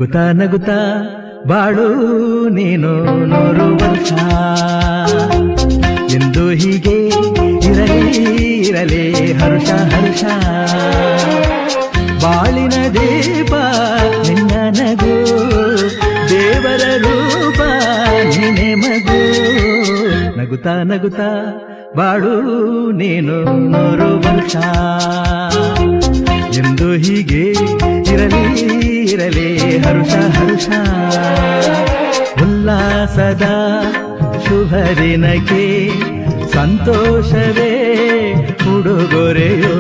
ನಗುತ್ತಾ ನಗುತ್ತಾ ಬಾಳು ನೀನು 100 ವರ್ಷ ಎಂದು ಹೀಗೆ ಇರಲಿ ಇರಲಿ ಹರ್ಷ ಹರ್ಷ ಬಾಳಿನ ದೀಪ ನಿನ್ನ ನಗು ದೇವರ ರೂಪ ನಿನ್ನೆ ಮಗು ನಗುತ್ತಾ ನಗುತ್ತಾ ಬಾಳು ನೀನು 100 ವರ್ಷ ಎಂದು ಹೀಗೆ ಇರಲಿ ಇರಲಿ ಹರ್ಷ ಹರ್ಷ ಉಲ್ಲಾಸದ ಶುಭ ದಿನಕ್ಕೆ ಸಂತೋಷವೇ ಉಡುಗೊರೆಯೋ